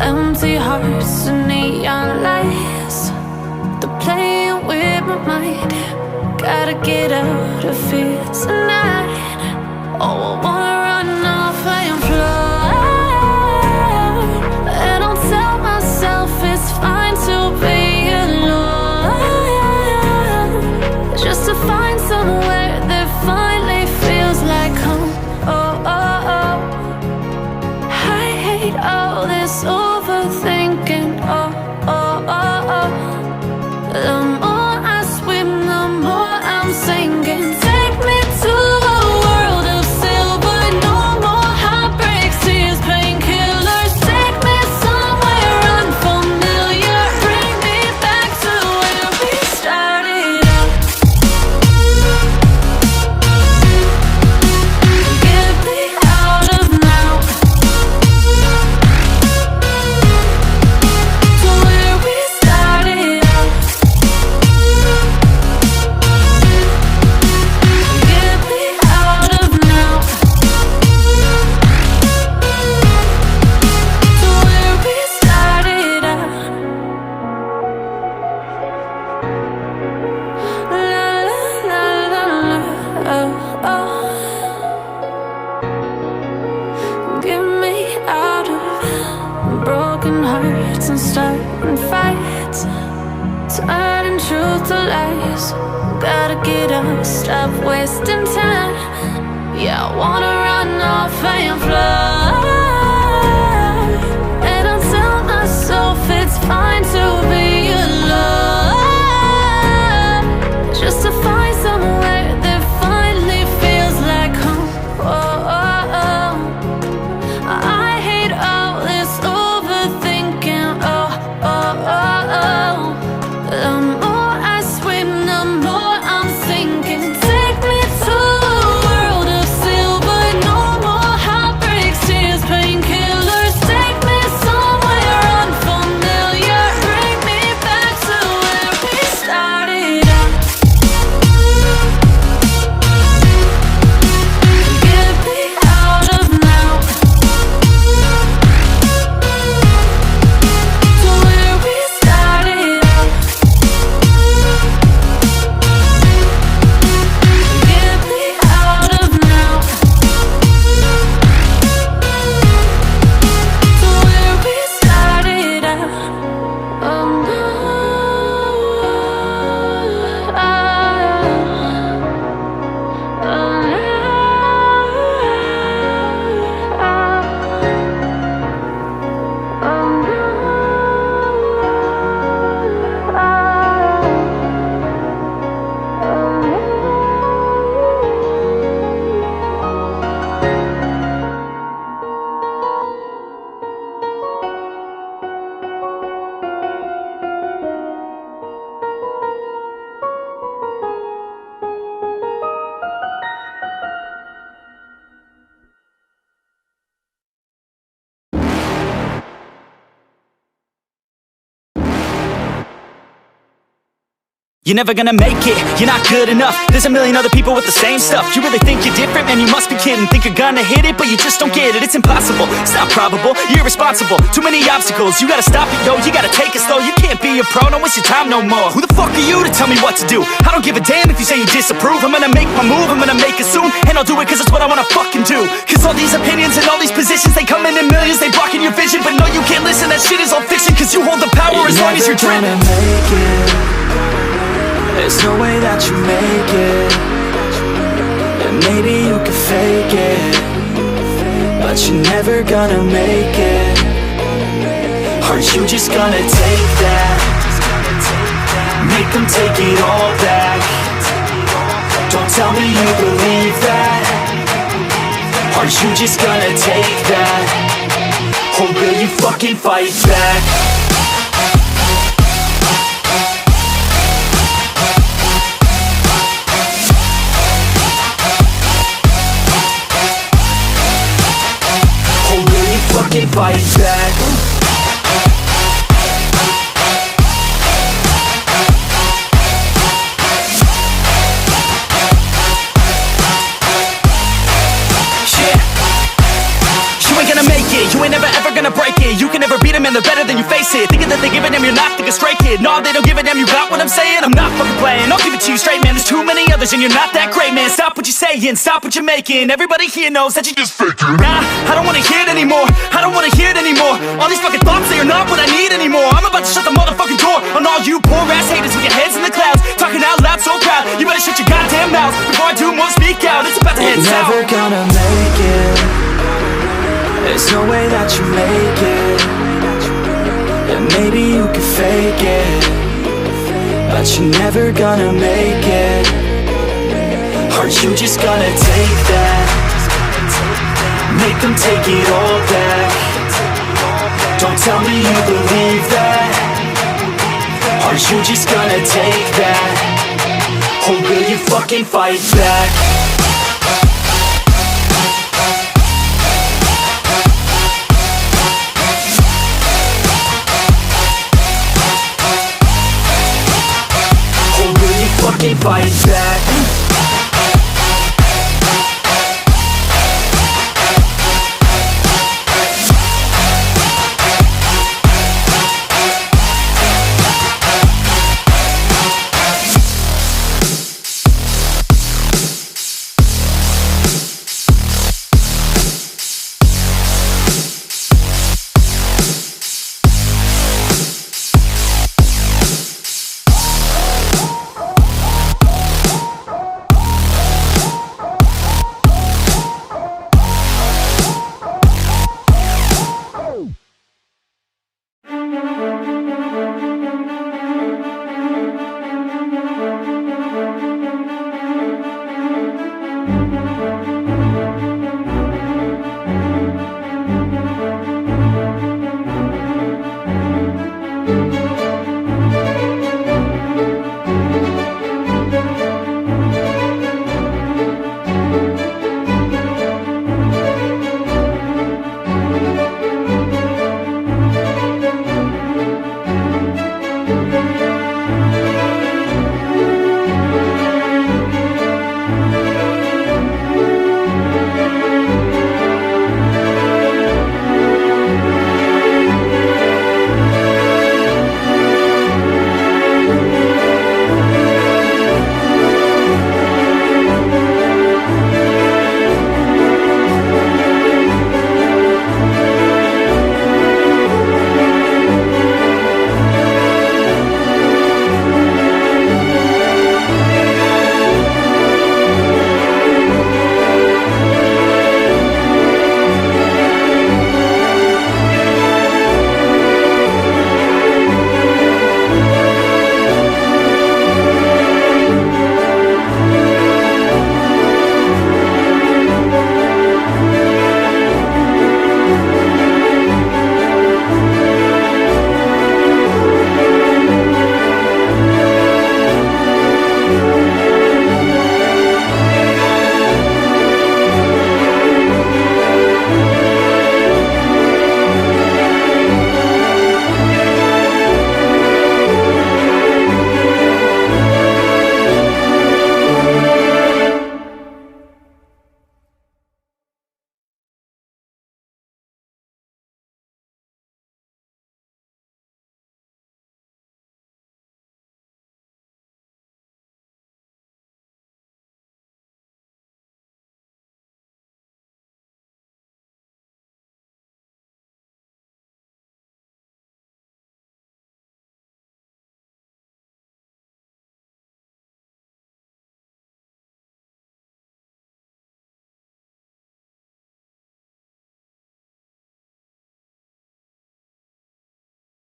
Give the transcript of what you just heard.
Empty hearts and neon lights, they're playing with my mind. Gotta get out of here tonight. Oh, I wanna run off and fly. And I'll tell myself it's fine to be alone, just to find somewhere that finally feels like home. Oh, oh, oh. I hate all this overthinking. Oh, oh, oh, oh. The more I swim, the more I'm sinking. Take me to a world of silver. No more heartbreaks, tears, painkillers. Take me somewhere unfamiliar. Bring me back to where we started out. Get me out of now, to where we started out. Get me out of now, to where we started out. La la la la la, oh, oh. Get me out of broken hearts and starting fights, turning truth to lies. Gotta get up, stop wasting time. Yeah, I wanna run off and fly. And I'll tell myself it's fine to be alone, just to find somewhere that finally feels like home. Oh, oh, oh. I hate all this overthinking. Oh, oh, oh, oh. The more I swim, the more I'm sinking. Take me to a world of silver. No more heartbreaks, tears, painkillers. Take me somewhere unfamiliar. Bring me back to where we started out. Get me out of now, to where we started out. Get me out of now, to where we started out. Oh no, oh You're never gonna make it, you're not good enough. There's a million other people with the same stuff. You really think you're different? Man, you must be kidding. Think you're gonna hit it, but you just don't get it. It's impossible, it's not probable, you're irresponsible. Too many obstacles, you gotta stop it, yo. You gotta take it slow, you can't be a pro. Don't waste your time no more. Who the fuck are you to tell me what to do? I don't give a damn if you say you disapprove. I'm gonna make my move, I'm gonna make it soon. And I'll do it cause it's what I wanna fucking do. Cause all these opinions and all these positions, they come in millions. They blocking your vision, but no, you can't listen. That shit is all fiction, cause you hold the power as long as you're dreaming. Make it. There's no way that you make it. And maybe you can fake it, but you're never gonna make it. Aren't you just gonna take that? Make them take it all back. Don't tell me you believe that. Aren't you just gonna take that? Or will you fucking fight back? Fucking fight back. You ain't never ever gonna break it. You can never beat him in they're better than you, face it. Thinking that they give a damn, you're not thinking straight, kid. No, they don't give a damn, you got what I'm saying? I'm not fucking playing, I'll give it to you straight, man. There's too many others and you're not that great, man. Stop what you're saying, stop what you're making. Everybody here knows that you just faking. Nah, I don't wanna hear it anymore, I don't wanna hear it anymore. All these fucking thoughts, they are not what I need anymore. I'm about to shut the motherfucking door on all you poor ass haters with your heads in the clouds, talking out loud so proud. You better shut your goddamn mouth before I do more, speak out. It's about to head south. Never gonna make it. There's no way that you make it. And maybe you can fake it, but you're never gonna make it. Are you just gonna take that? Make them take it all back. Don't tell me you believe that. Are you just gonna take that? Or will you fucking fight back? Or will you fucking fight back?